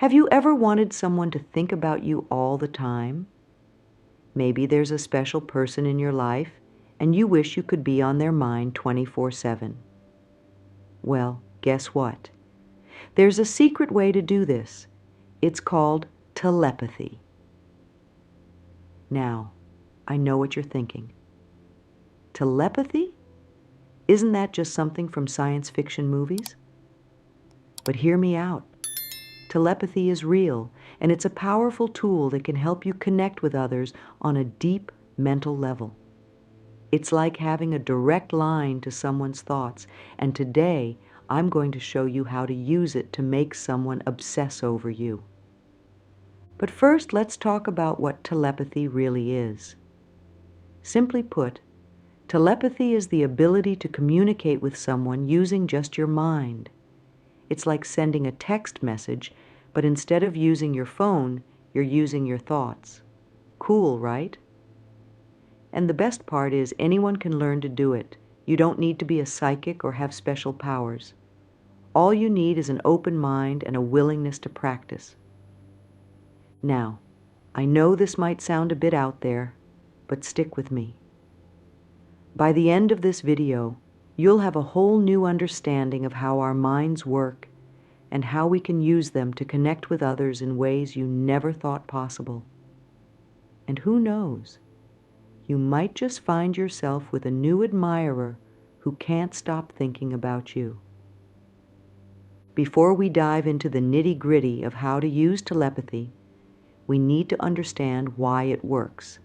Have you ever wanted someone to think about you all the time? Maybe there's a special person in your life and you wish you could be on their mind 24/7. Well, guess what? There's a secret way to do this. It's called telepathy. Now, I know what you're thinking. Telepathy? Isn't that just something from science fiction movies? But hear me out. Telepathy is real, and it's a powerful tool that can help you connect with others on a deep mental level. It's like having a direct line to someone's thoughts, and today I'm going to show you how to use it to make someone obsess over you. But first, let's talk about what telepathy really is. Simply put, telepathy is the ability to communicate with someone using just your mind. It's like sending a text message, but instead of using your phone, you're using your thoughts. Cool, right? And the best part is anyone can learn to do it. You don't need to be a psychic or have special powers. All you need is an open mind and a willingness to practice. Now, I know this might sound a bit out there, but stick with me. By the end of this video, you'll have a whole new understanding of how our minds work and how we can use them to connect with others in ways you never thought possible. And who knows, you might just find yourself with a new admirer who can't stop thinking about you. Before we dive into the nitty-gritty of how to use telepathy, we need to understand why it works.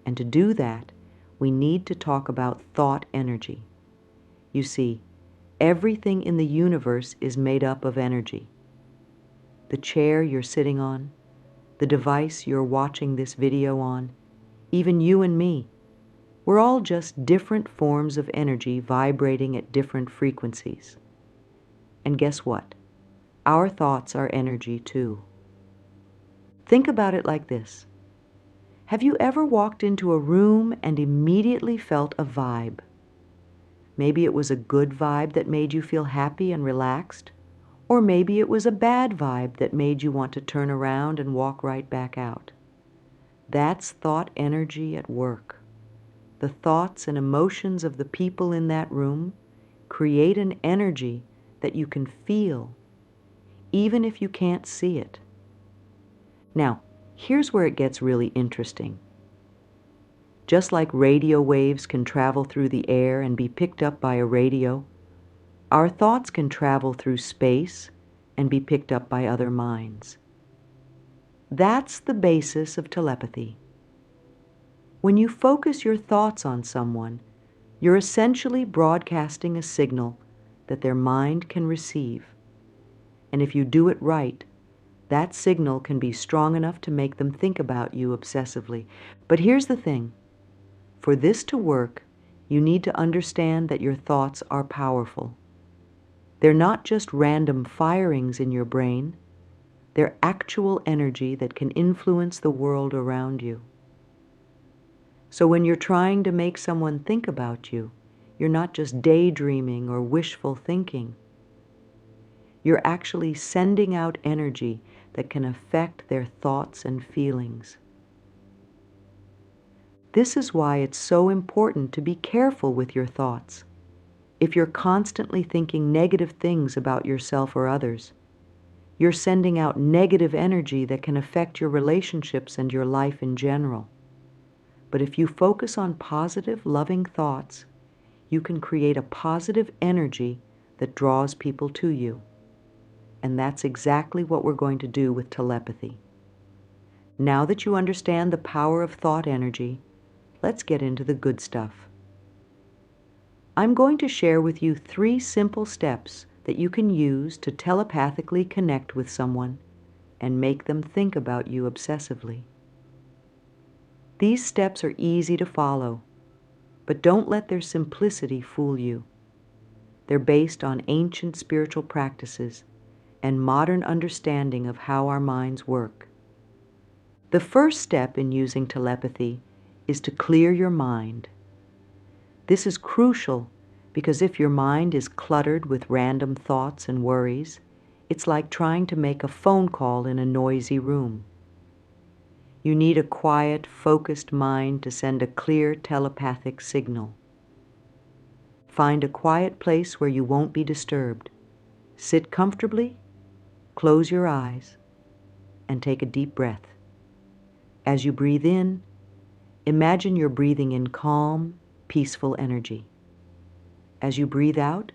And to do that, we need to talk about thought energy. You see, everything in the universe is made up of energy. The chair you're sitting on, the device you're watching this video on, even you and me, we're all just different forms of energy vibrating at different frequencies. And guess what? Our thoughts are energy too. Think about it like this. Have you ever walked into a room and immediately felt a vibe? Maybe it was a good vibe that made you feel happy and relaxed, or maybe it was a bad vibe that made you want to turn around and walk right back out. That's thought energy at work. The thoughts and emotions of the people in that room create an energy that you can feel, even if you can't see it. Now, here's where it gets really interesting. Just like radio waves can travel through the air and be picked up by a radio, our thoughts can travel through space and be picked up by other minds. That's the basis of telepathy. When you focus your thoughts on someone, you're essentially broadcasting a signal that their mind can receive. And if you do it right, that signal can be strong enough to make them think about you obsessively. But here's the thing. For this to work, you need to understand that your thoughts are powerful. They're not just random firings in your brain. They're actual energy that can influence the world around you. So when you're trying to make someone think about you, you're not just daydreaming or wishful thinking. You're actually sending out energy that can affect their thoughts and feelings. This is why it's so important to be careful with your thoughts. If you're constantly thinking negative things about yourself or others, you're sending out negative energy that can affect your relationships and your life in general. But if you focus on positive, loving thoughts, you can create a positive energy that draws people to you. And that's exactly what we're going to do with telepathy. Now that you understand the power of thought energy, let's get into the good stuff. I'm going to share with you 3 simple steps that you can use to telepathically connect with someone and make them think about you obsessively. These steps are easy to follow, but don't let their simplicity fool you. They're based on ancient spiritual practices and modern understanding of how our minds work. The first step in using telepathy is to clear your mind. This is crucial because if your mind is cluttered with random thoughts and worries, It's like trying to make a phone call in a noisy room. You need a quiet, focused mind to send a clear telepathic signal. Find a quiet place where you won't be disturbed. Sit comfortably, close your eyes, and take a deep breath. As you breathe in, imagine you're breathing in calm, peaceful energy. As you breathe out,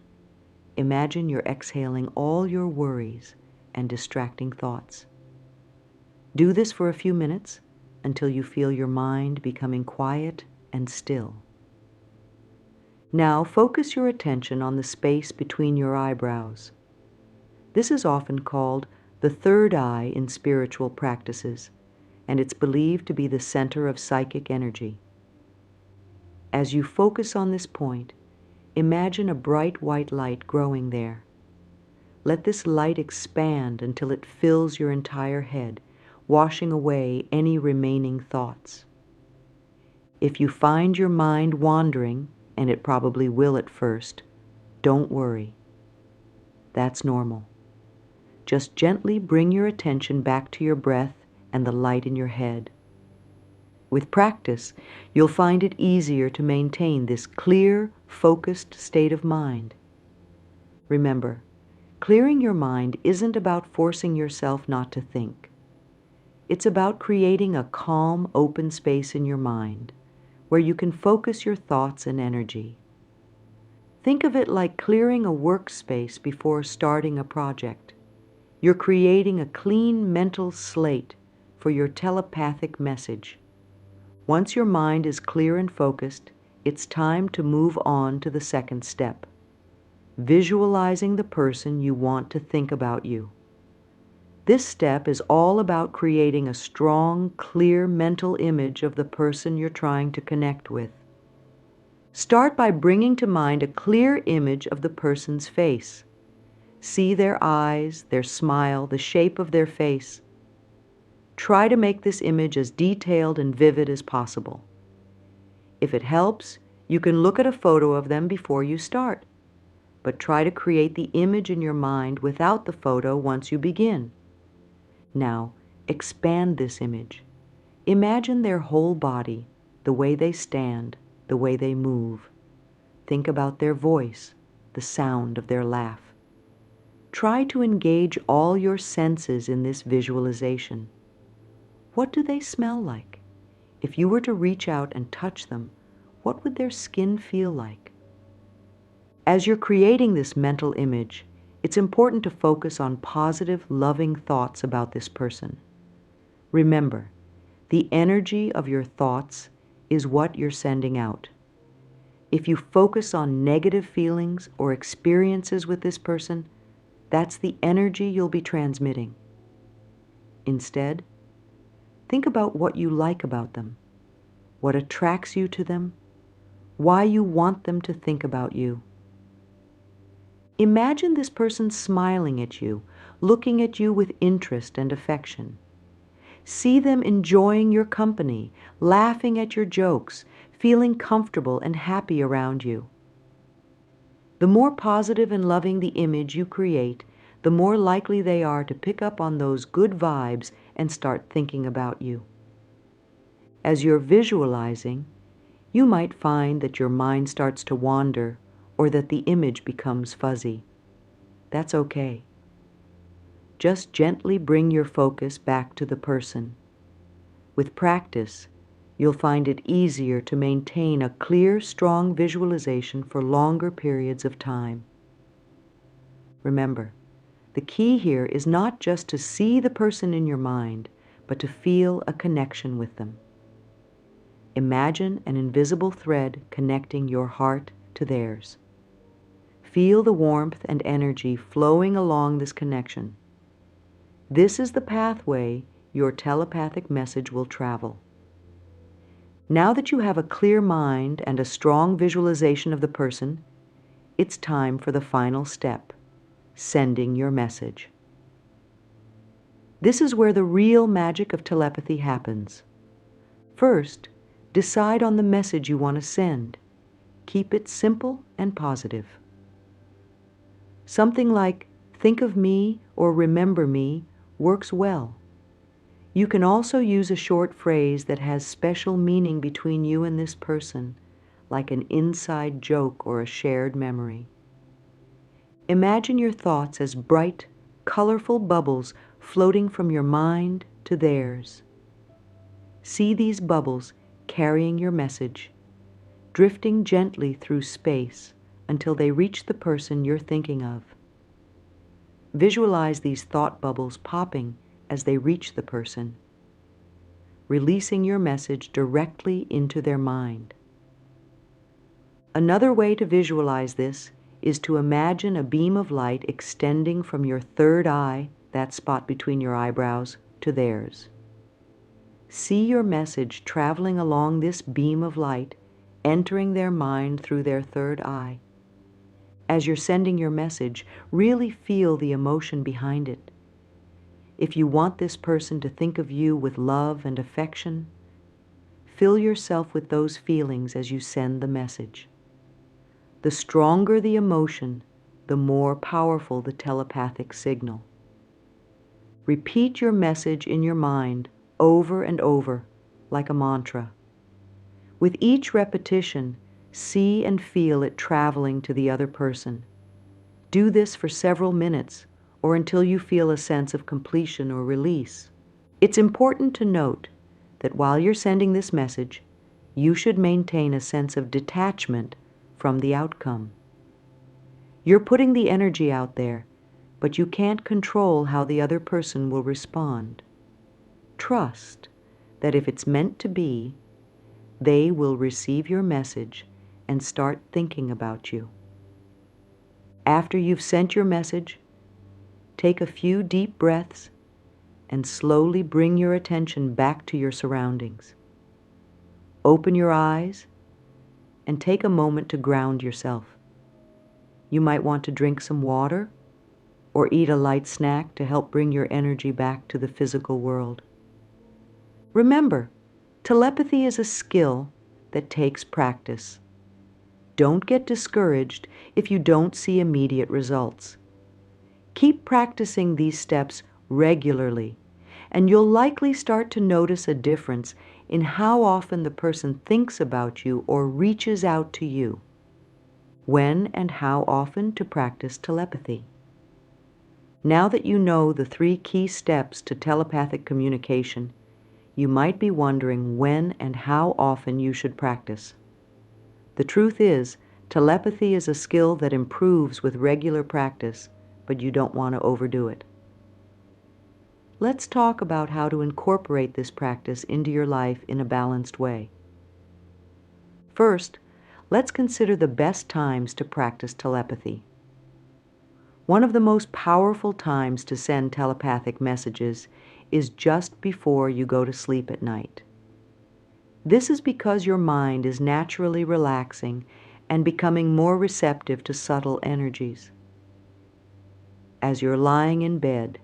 imagine you're exhaling all your worries and distracting thoughts. Do this for a few minutes until you feel your mind becoming quiet and still. Now focus your attention on the space between your eyebrows. This is often called the third eye in spiritual practices, and it's believed to be the center of psychic energy. As you focus on this point, imagine a bright white light growing there. Let this light expand until it fills your entire head, washing away any remaining thoughts. If you find your mind wandering, and it probably will at first, don't worry. That's normal. Just gently bring your attention back to your breath and the light in your head. With practice, you'll find it easier to maintain this clear, focused state of mind. Remember, clearing your mind isn't about forcing yourself not to think. It's about creating a calm, open space in your mind where you can focus your thoughts and energy. Think of it like clearing a workspace before starting a project. You're creating a clean mental slate for your telepathic message. Once your mind is clear and focused, it's time to move on to the second step, visualizing the person you want to think about you. This step is all about creating a strong, clear mental image of the person you're trying to connect with. Start by bringing to mind a clear image of the person's face. See their eyes, their smile, the shape of their face. Try to make this image as detailed and vivid as possible. If it helps, you can look at a photo of them before you start, but try to create the image in your mind without the photo once you begin. Now, expand this image. Imagine their whole body, the way they stand, the way they move. Think about their voice, the sound of their laugh. Try to engage all your senses in this visualization. What do they smell like? If you were to reach out and touch them, what would their skin feel like? As you're creating this mental image, it's important to focus on positive, loving thoughts about this person. Remember, the energy of your thoughts is what you're sending out. If you focus on negative feelings or experiences with this person, that's the energy you'll be transmitting. Instead, think about what you like about them, what attracts you to them, why you want them to think about you. Imagine this person smiling at you, looking at you with interest and affection. See them enjoying your company, laughing at your jokes, feeling comfortable and happy around you. The more positive and loving the image you create, the more likely they are to pick up on those good vibes and start thinking about you. As you're visualizing, you might find that your mind starts to wander or that the image becomes fuzzy. That's okay. Just gently bring your focus back to the person. With practice, you'll find it easier to maintain a clear, strong visualization for longer periods of time. Remember, the key here is not just to see the person in your mind, but to feel a connection with them. Imagine an invisible thread connecting your heart to theirs. Feel the warmth and energy flowing along this connection. This is the pathway your telepathic message will travel. Now that you have a clear mind and a strong visualization of the person, it's time for the final step, sending your message. This is where the real magic of telepathy happens. First, decide on the message you want to send. Keep it simple and positive. Something like, think of me or remember me works well. You can also use a short phrase that has special meaning between you and this person, like an inside joke or a shared memory. Imagine your thoughts as bright, colorful bubbles floating from your mind to theirs. See these bubbles carrying your message, drifting gently through space until they reach the person you're thinking of. Visualize these thought bubbles popping as they reach the person, releasing your message directly into their mind. Another way to visualize this is to imagine a beam of light extending from your third eye, that spot between your eyebrows, to theirs. See your message traveling along this beam of light, entering their mind through their third eye. As you're sending your message, really feel the emotion behind it. If you want this person to think of you with love and affection, fill yourself with those feelings as you send the message. The stronger the emotion, the more powerful the telepathic signal. Repeat your message in your mind over and over, like a mantra. With each repetition, see and feel it traveling to the other person. Do this for several minutes, or until you feel a sense of completion or release. It's important to note that while you're sending this message, you should maintain a sense of detachment from the outcome. You're putting the energy out there, but you can't control how the other person will respond. Trust that if it's meant to be, they will receive your message and start thinking about you. After you've sent your message, take a few deep breaths and slowly bring your attention back to your surroundings. Open your eyes and take a moment to ground yourself. You might want to drink some water or eat a light snack to help bring your energy back to the physical world. Remember, telepathy is a skill that takes practice. Don't get discouraged if you don't see immediate results. Keep practicing these steps regularly, and you'll likely start to notice a difference in how often the person thinks about you or reaches out to you. When and how often to practice telepathy. Now that you know the 3 key steps to telepathic communication, you might be wondering when and how often you should practice. The truth is, telepathy is a skill that improves with regular practice, but you don't want to overdo it. Let's talk about how to incorporate this practice into your life in a balanced way. First, let's consider the best times to practice telepathy. One of the most powerful times to send telepathic messages is just before you go to sleep at night. This is because your mind is naturally relaxing and becoming more receptive to subtle energies. As you're lying in bed,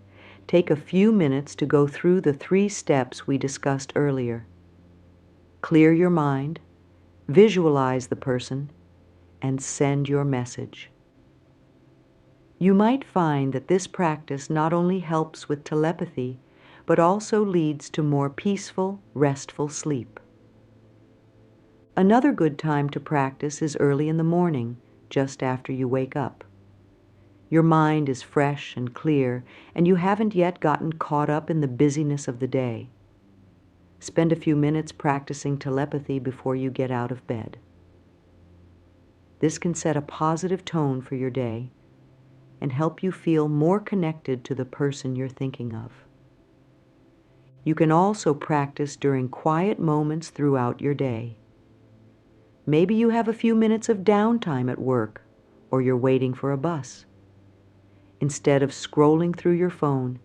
take a few minutes to go through the 3 steps we discussed earlier. Clear your mind, visualize the person, and send your message. You might find that this practice not only helps with telepathy, but also leads to more peaceful, restful sleep. Another good time to practice is early in the morning, just after you wake up. Your mind is fresh and clear, and you haven't yet gotten caught up in the busyness of the day. Spend a few minutes practicing telepathy before you get out of bed. This can set a positive tone for your day and help you feel more connected to the person you're thinking of. You can also practice during quiet moments throughout your day. Maybe you have a few minutes of downtime at work, or you're waiting for a bus. Instead of scrolling through your phone,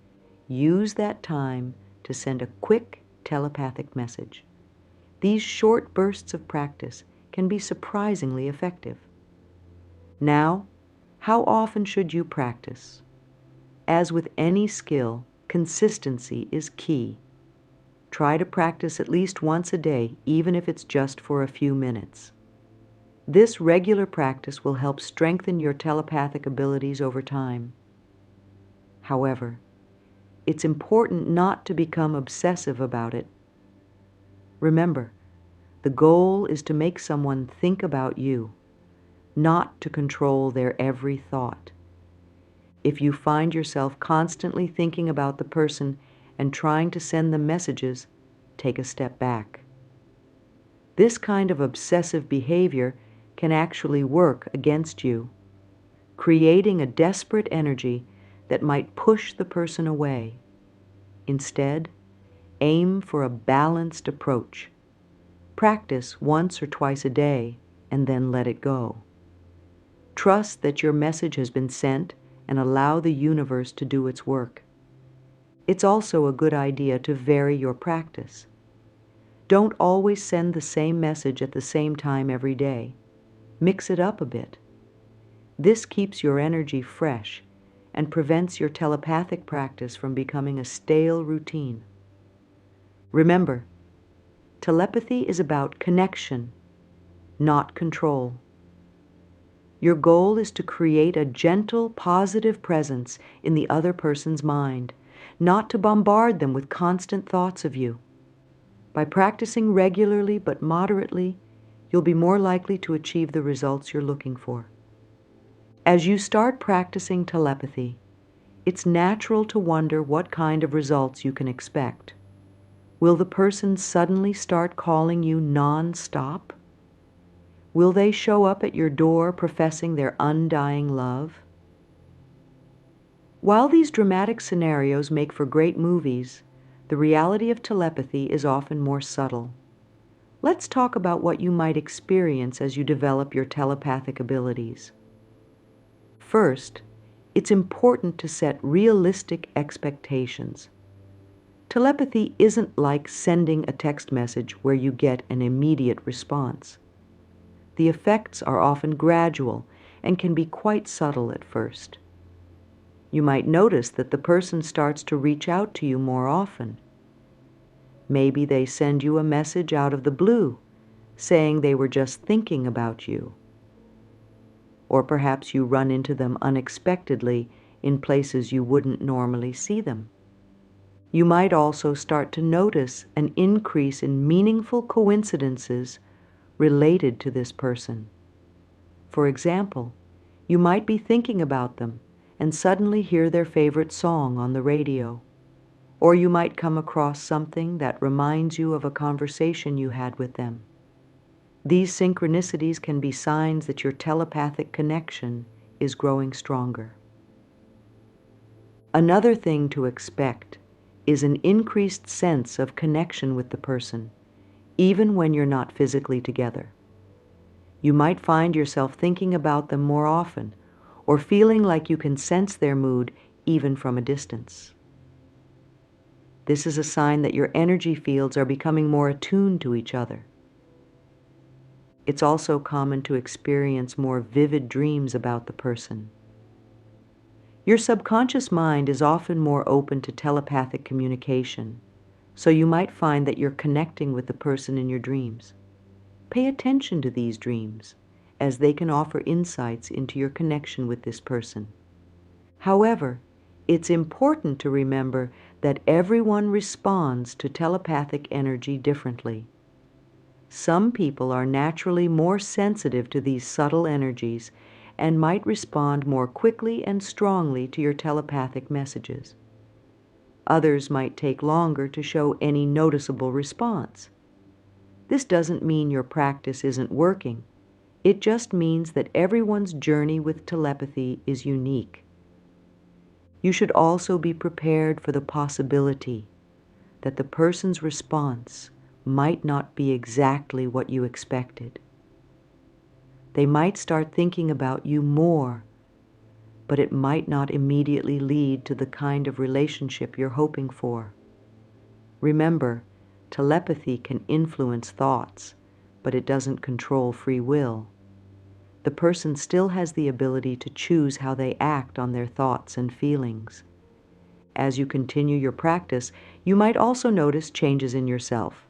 use that time to send a quick telepathic message. These short bursts of practice can be surprisingly effective. Now, how often should you practice? As with any skill, consistency is key. Try to practice at least once a day, even if it's just for a few minutes. This regular practice will help strengthen your telepathic abilities over time. However, it's important not to become obsessive about it. Remember, the goal is to make someone think about you, not to control their every thought. If you find yourself constantly thinking about the person and trying to send them messages, take a step back. This kind of obsessive behavior can actually work against you, creating a desperate energy that might push the person away. Instead, aim for a balanced approach. Practice once or twice a day and then let it go. Trust that your message has been sent and allow the universe to do its work. It's also a good idea to vary your practice. Don't always send the same message at the same time every day. Mix it up a bit. This keeps your energy fresh and prevents your telepathic practice from becoming a stale routine. Remember, telepathy is about connection, not control. Your goal is to create a gentle, positive presence in the other person's mind, not to bombard them with constant thoughts of you. By practicing regularly but moderately, you'll be more likely to achieve the results you're looking for. As you start practicing telepathy, it's natural to wonder what kind of results you can expect. Will the person suddenly start calling you non-stop? Will they show up at your door professing their undying love? While these dramatic scenarios make for great movies, the reality of telepathy is often more subtle. Let's talk about what you might experience as you develop your telepathic abilities. First, it's important to set realistic expectations. Telepathy isn't like sending a text message where you get an immediate response. The effects are often gradual and can be quite subtle at first. You might notice that the person starts to reach out to you more often. Maybe they send you a message out of the blue, saying they were just thinking about you. Or perhaps you run into them unexpectedly in places you wouldn't normally see them. You might also start to notice an increase in meaningful coincidences related to this person. For example, you might be thinking about them and suddenly hear their favorite song on the radio. Or you might come across something that reminds you of a conversation you had with them. These synchronicities can be signs that your telepathic connection is growing stronger. Another thing to expect is an increased sense of connection with the person, even when you're not physically together. You might find yourself thinking about them more often, or feeling like you can sense their mood even from a distance. This is a sign that your energy fields are becoming more attuned to each other. It's also common to experience more vivid dreams about the person. Your subconscious mind is often more open to telepathic communication, so you might find that you're connecting with the person in your dreams. Pay attention to these dreams, as they can offer insights into your connection with this person. However, it's important to remember that everyone responds to telepathic energy differently. Some people are naturally more sensitive to these subtle energies and might respond more quickly and strongly to your telepathic messages. Others might take longer to show any noticeable response. This doesn't mean your practice isn't working. It just means that everyone's journey with telepathy is unique. You should also be prepared for the possibility that the person's response might not be exactly what you expected. They might start thinking about you more, but it might not immediately lead to the kind of relationship you're hoping for. Remember, telepathy can influence thoughts, but it doesn't control free will. The person still has the ability to choose how they act on their thoughts and feelings. As you continue your practice, you might also notice changes in yourself.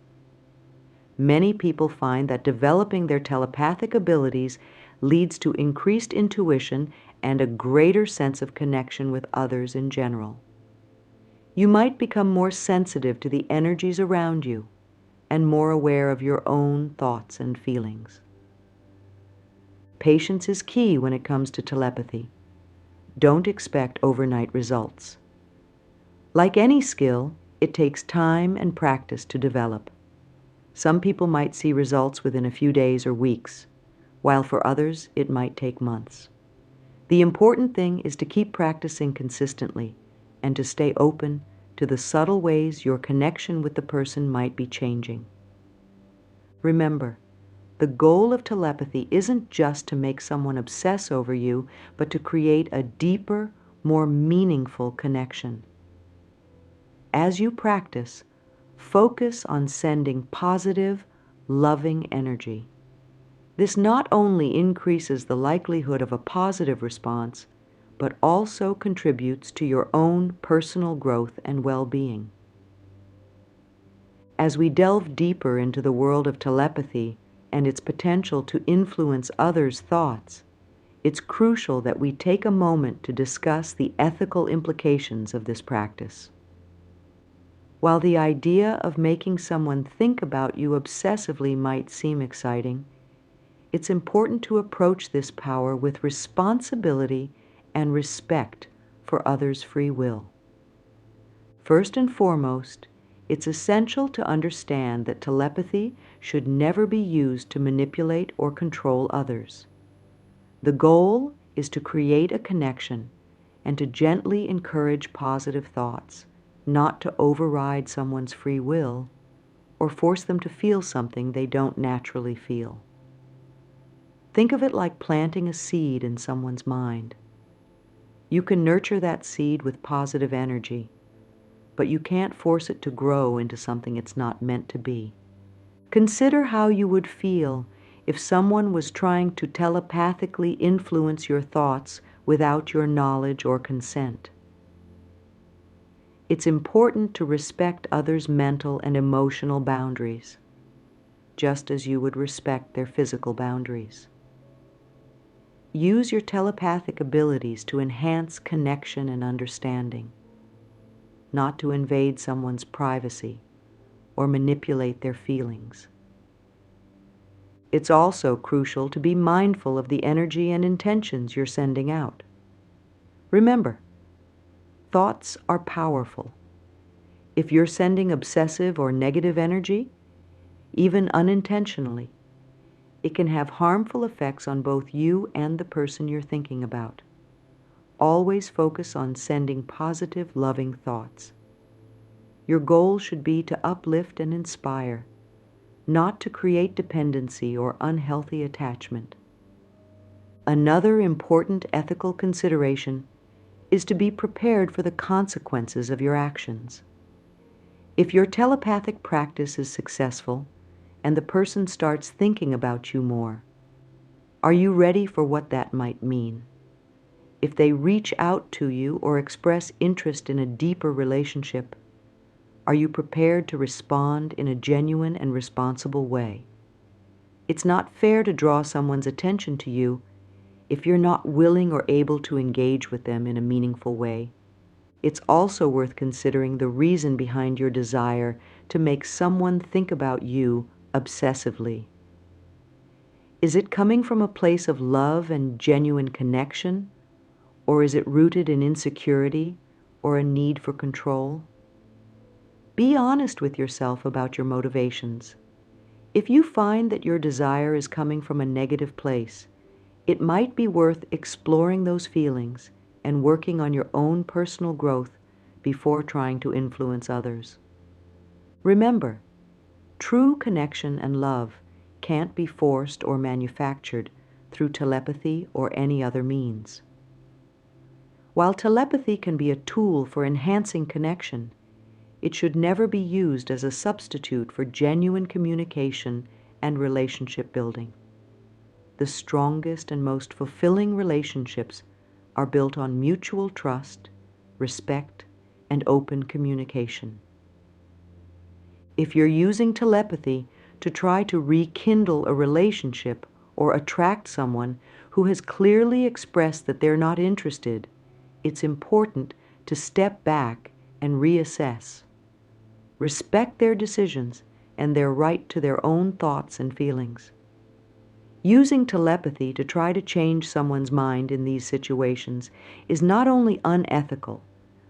Many people find that developing their telepathic abilities leads to increased intuition and a greater sense of connection with others in general. You might become more sensitive to the energies around you and more aware of your own thoughts and feelings. Patience is key when it comes to telepathy. Don't expect overnight results. Like any skill, it takes time and practice to develop. Some people might see results within a few days or weeks, while for others it might take months. The important thing is to keep practicing consistently and to stay open to the subtle ways your connection with the person might be changing. Remember, the goal of telepathy isn't just to make someone obsess over you, but to create a deeper, more meaningful connection. As you practice, focus on sending positive, loving energy. This not only increases the likelihood of a positive response, but also contributes to your own personal growth and well-being. As we delve deeper into the world of telepathy and its potential to influence others' thoughts, it's crucial that we take a moment to discuss the ethical implications of this practice. While the idea of making someone think about you obsessively might seem exciting, it's important to approach this power with responsibility and respect for others' free will. First and foremost, it's essential to understand that telepathy should never be used to manipulate or control others. The goal is to create a connection and to gently encourage positive thoughts, not to override someone's free will or force them to feel something they don't naturally feel. Think of it like planting a seed in someone's mind. You can nurture that seed with positive energy, but you can't force it to grow into something it's not meant to be. Consider how you would feel if someone was trying to telepathically influence your thoughts without your knowledge or consent. It's important to respect others' mental and emotional boundaries, just as you would respect their physical boundaries. Use your telepathic abilities to enhance connection and understanding, not to invade someone's privacy or manipulate their feelings. It's also crucial to be mindful of the energy and intentions you're sending out. Remember, thoughts are powerful. If you're sending obsessive or negative energy, even unintentionally, it can have harmful effects on both you and the person you're thinking about. Always focus on sending positive, loving thoughts. Your goal should be to uplift and inspire, not to create dependency or unhealthy attachment. Another important ethical consideration is to be prepared for the consequences of your actions. If your telepathic practice is successful and the person starts thinking about you more, are you ready for what that might mean? If they reach out to you or express interest in a deeper relationship, are you prepared to respond in a genuine and responsible way? It's not fair to draw someone's attention to you if you're not willing or able to engage with them in a meaningful way. It's also worth considering the reason behind your desire to make someone think about you obsessively. Is it coming from a place of love and genuine connection, or is it rooted in insecurity or a need for control? Be honest with yourself about your motivations. If you find that your desire is coming from a negative place, it might be worth exploring those feelings and working on your own personal growth before trying to influence others. Remember, true connection and love can't be forced or manufactured through telepathy or any other means. While telepathy can be a tool for enhancing connection, it should never be used as a substitute for genuine communication and relationship building. The strongest and most fulfilling relationships are built on mutual trust, respect, and open communication. If you're using telepathy to try to rekindle a relationship or attract someone who has clearly expressed that they're not interested, it's important to step back and reassess. Respect their decisions and their right to their own thoughts and feelings. Using telepathy to try to change someone's mind in these situations is not only unethical,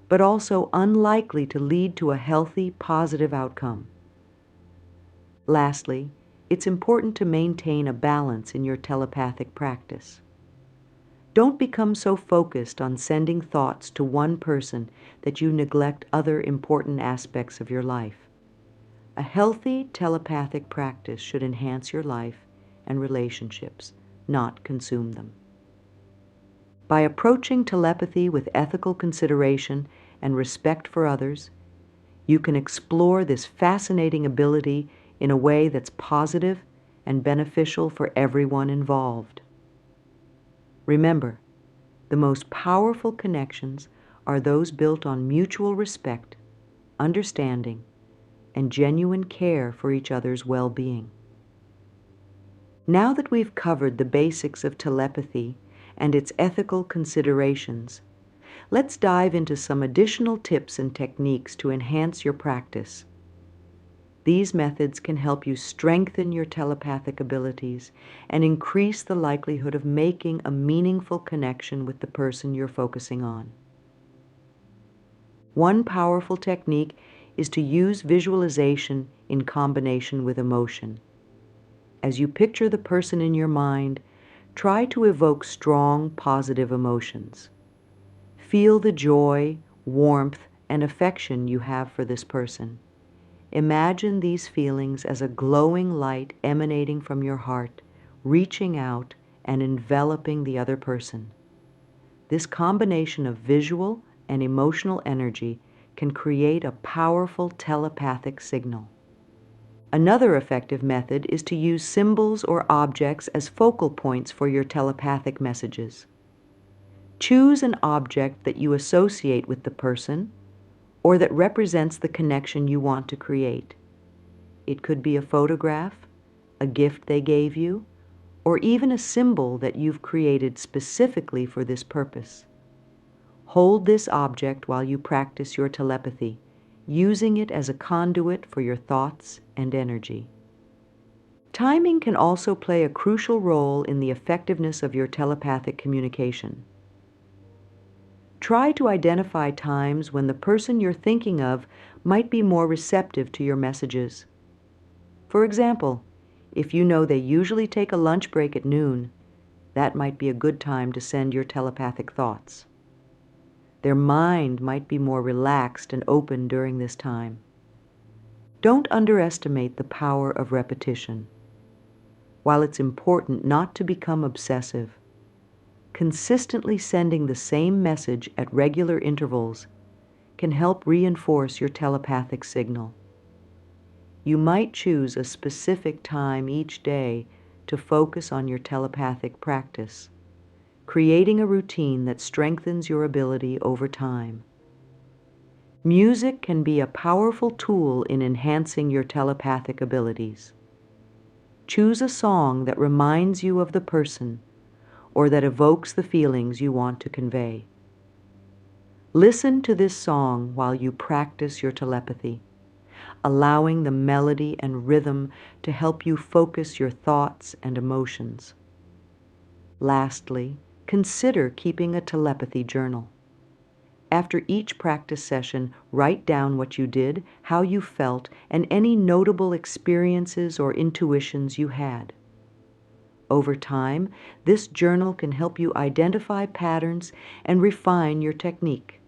but also unlikely to lead to a healthy, positive outcome. Lastly, it's important to maintain a balance in your telepathic practice. Don't become so focused on sending thoughts to one person that you neglect other important aspects of your life. A healthy telepathic practice should enhance your life and relationships, not consume them. By approaching telepathy with ethical consideration and respect for others, you can explore this fascinating ability in a way that's positive and beneficial for everyone involved. Remember, the most powerful connections are those built on mutual respect, understanding, and genuine care for each other's well-being. Now that we've covered the basics of telepathy and its ethical considerations, let's dive into some additional tips and techniques to enhance your practice. These methods can help you strengthen your telepathic abilities and increase the likelihood of making a meaningful connection with the person you're focusing on. One powerful technique is to use visualization in combination with emotion. As you picture the person in your mind, try to evoke strong, positive emotions. Feel the joy, warmth, and affection you have for this person. Imagine these feelings as a glowing light emanating from your heart, reaching out and enveloping the other person. This combination of visual and emotional energy can create a powerful telepathic signal. Another effective method is to use symbols or objects as focal points for your telepathic messages. Choose an object that you associate with the person or that represents the connection you want to create. It could be a photograph, a gift they gave you, or even a symbol that you've created specifically for this purpose. Hold this object while you practice your telepathy, using it as a conduit for your thoughts and energy. Timing can also play a crucial role in the effectiveness of your telepathic communication. Try to identify times when the person you're thinking of might be more receptive to your messages. For example, if you know they usually take a lunch break at noon, that might be a good time to send your telepathic thoughts. Their mind might be more relaxed and open during this time. Don't underestimate the power of repetition. While it's important not to become obsessive, consistently sending the same message at regular intervals can help reinforce your telepathic signal. You might choose a specific time each day to focus on your telepathic practice, creating a routine that strengthens your ability over time. Music can be a powerful tool in enhancing your telepathic abilities. Choose a song that reminds you of the person or that evokes the feelings you want to convey. Listen to this song while you practice your telepathy, allowing the melody and rhythm to help you focus your thoughts and emotions. Lastly, consider keeping a telepathy journal. After each practice session, write down what you did, how you felt, and any notable experiences or intuitions you had. Over time, this journal can help you identify patterns and refine your technique.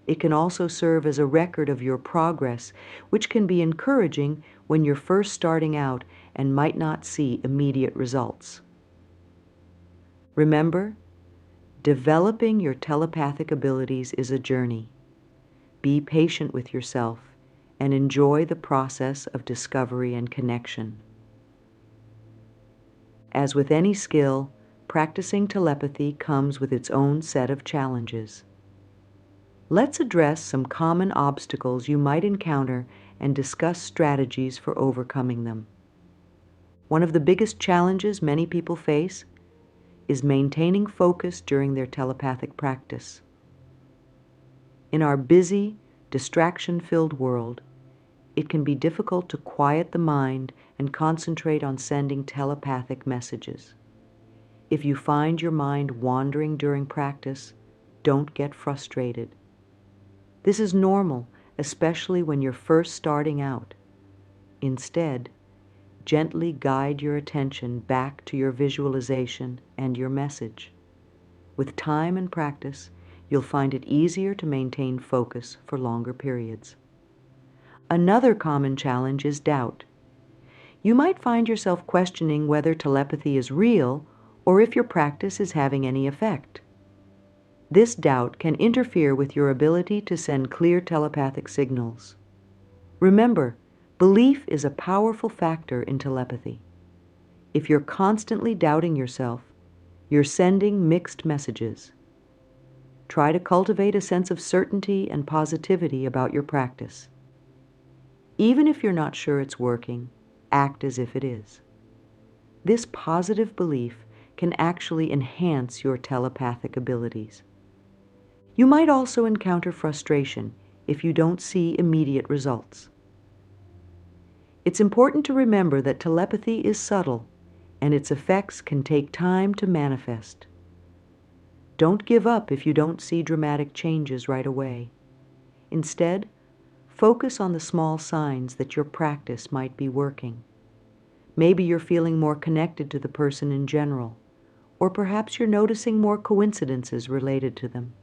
It can also serve as a record of your progress, which can be encouraging when you're first starting out and might not see immediate results. Remember, developing your telepathic abilities is a journey. Be patient with yourself and enjoy the process of discovery and connection. As with any skill, practicing telepathy comes with its own set of challenges. Let's address some common obstacles you might encounter and discuss strategies for overcoming them. One of the biggest challenges many people face is maintaining focus during their telepathic practice. In our busy, distraction-filled world, it can be difficult to quiet the mind and concentrate on sending telepathic messages. If you find your mind wandering during practice, don't get frustrated. This is normal, especially when you're first starting out. Instead, gently guide your attention back to your visualization and your message. With time and practice, you'll find it easier to maintain focus for longer periods. Another common challenge is doubt. You might find yourself questioning whether telepathy is real or if your practice is having any effect. This doubt can interfere with your ability to send clear telepathic signals. Remember, belief is a powerful factor in telepathy. If you're constantly doubting yourself, you're sending mixed messages. Try to cultivate a sense of certainty and positivity about your practice. Even if you're not sure it's working, act as if it is. This positive belief can actually enhance your telepathic abilities. You might also encounter frustration if you don't see immediate results. It's important to remember that telepathy is subtle, and its effects can take time to manifest. Don't give up if you don't see dramatic changes right away. Instead, focus on the small signs that your practice might be working. Maybe you're feeling more connected to the person in general, or perhaps you're noticing more coincidences related to them.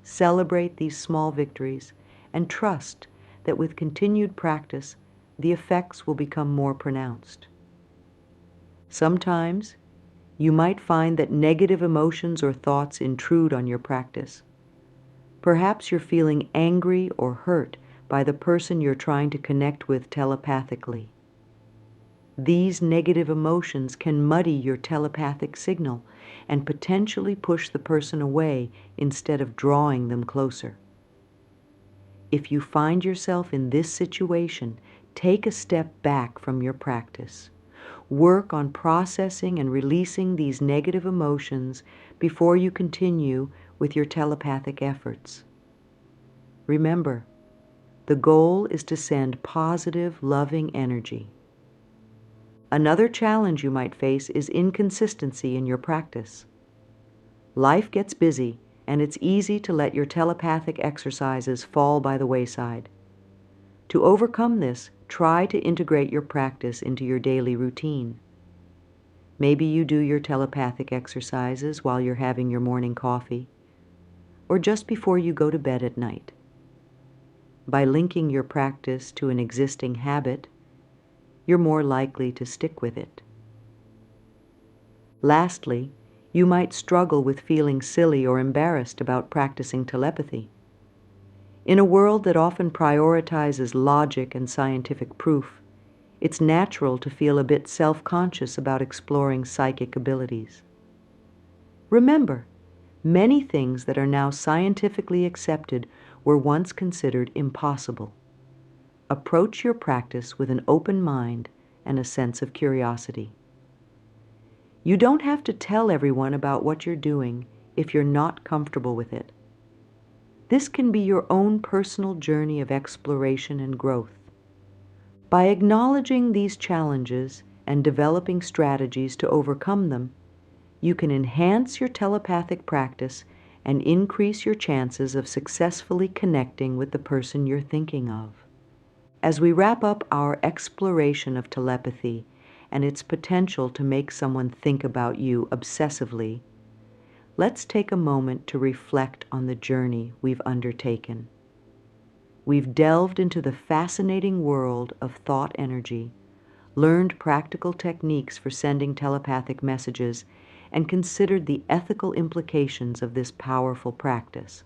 Celebrate these small victories and trust that with continued practice, the effects will become more pronounced. Sometimes, you might find that negative emotions or thoughts intrude on your practice. Perhaps you're feeling angry or hurt by the person you're trying to connect with telepathically. These negative emotions can muddy your telepathic signal and potentially push the person away instead of drawing them closer. If you find yourself in this situation, take a step back from your practice. Work on processing and releasing these negative emotions before you continue with your telepathic efforts. Remember, the goal is to send positive, loving energy. Another challenge you might face is inconsistency in your practice. Life gets busy, and it's easy to let your telepathic exercises fall by the wayside. To overcome this, try to integrate your practice into your daily routine. Maybe you do your telepathic exercises while you're having your morning coffee, or just before you go to bed at night. By linking your practice to an existing habit, you're more likely to stick with it. Lastly, you might struggle with feeling silly or embarrassed about practicing telepathy. In a world that often prioritizes logic and scientific proof, it's natural to feel a bit self-conscious about exploring psychic abilities. Remember, many things that are now scientifically accepted were once considered impossible. Approach your practice with an open mind and a sense of curiosity. You don't have to tell everyone about what you're doing if you're not comfortable with it. This can be your own personal journey of exploration and growth. By acknowledging these challenges and developing strategies to overcome them, you can enhance your telepathic practice and increase your chances of successfully connecting with the person you're thinking of. As we wrap up our exploration of telepathy and its potential to make someone think about you obsessively, let's take a moment to reflect on the journey we've undertaken. We've delved into the fascinating world of thought energy, learned practical techniques for sending telepathic messages, and considered the ethical implications of this powerful practice.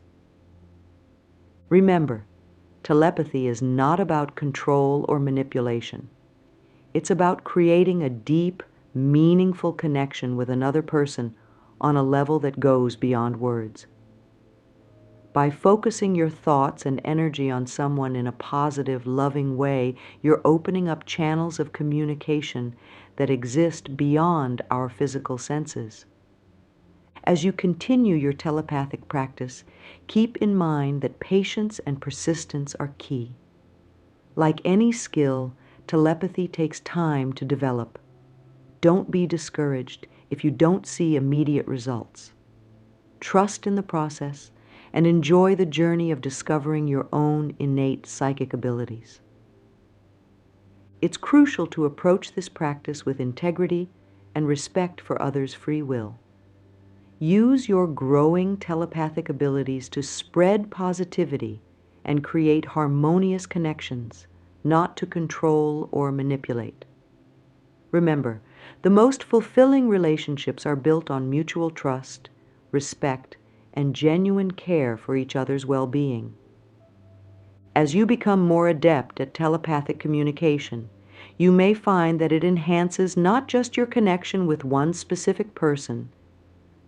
Remember, telepathy is not about control or manipulation. It's about creating a deep, meaningful connection with another person on a level that goes beyond words. By focusing your thoughts and energy on someone in a positive, loving way, you're opening up channels of communication that exist beyond our physical senses. As you continue your telepathic practice, keep in mind that patience and persistence are key. Like any skill, telepathy takes time to develop. Don't be discouraged if you don't see immediate results. Trust in the process and enjoy the journey of discovering your own innate psychic abilities. It's crucial to approach this practice with integrity and respect for others' free will. Use your growing telepathic abilities to spread positivity and create harmonious connections, not to control or manipulate. Remember, the most fulfilling relationships are built on mutual trust, respect, and genuine care for each other's well-being. As you become more adept at telepathic communication, you may find that it enhances not just your connection with one specific person,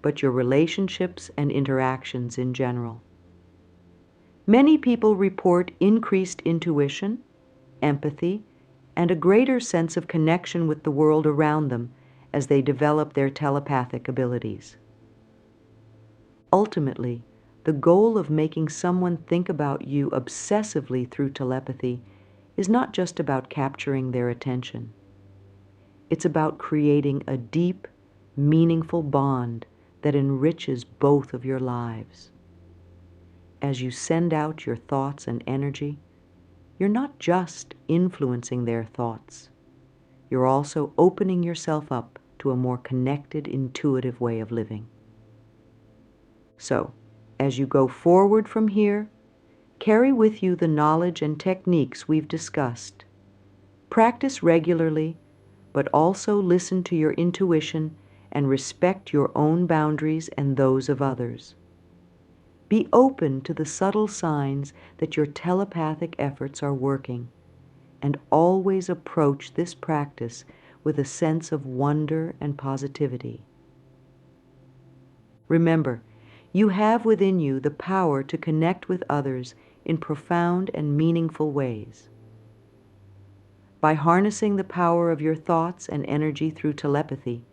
but your relationships and interactions in general. Many people report increased intuition, empathy, and a greater sense of connection with the world around them as they develop their telepathic abilities. Ultimately, the goal of making someone think about you obsessively through telepathy is not just about capturing their attention. It's about creating a deep, meaningful bond that enriches both of your lives. As you send out your thoughts and energy, you're not just influencing their thoughts. You're also opening yourself up to a more connected, intuitive way of living. So, as you go forward from here, carry with you the knowledge and techniques we've discussed. Practice regularly, but also listen to your intuition and respect your own boundaries and those of others. Be open to the subtle signs that your telepathic efforts are working, and always approach this practice with a sense of wonder and positivity. Remember, you have within you the power to connect with others in profound and meaningful ways. By harnessing the power of your thoughts and energy through telepathy,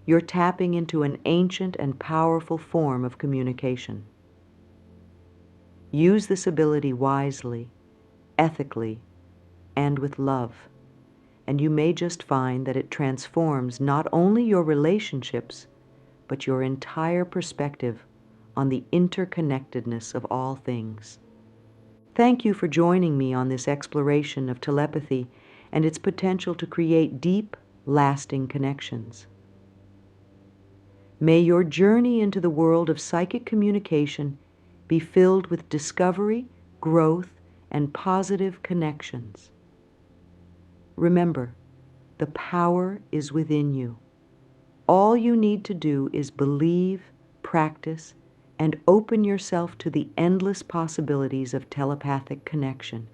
you're tapping into an ancient and powerful form of communication. Use this ability wisely, ethically, and with love, and you may just find that it transforms not only your relationships, but your entire perspective on the interconnectedness of all things. Thank you for joining me on this exploration of telepathy and its potential to create deep, lasting connections. May your journey into the world of psychic communication be filled with discovery, growth, and positive connections. Remember, the power is within you. All you need to do is believe, practice, and open yourself to the endless possibilities of telepathic connection.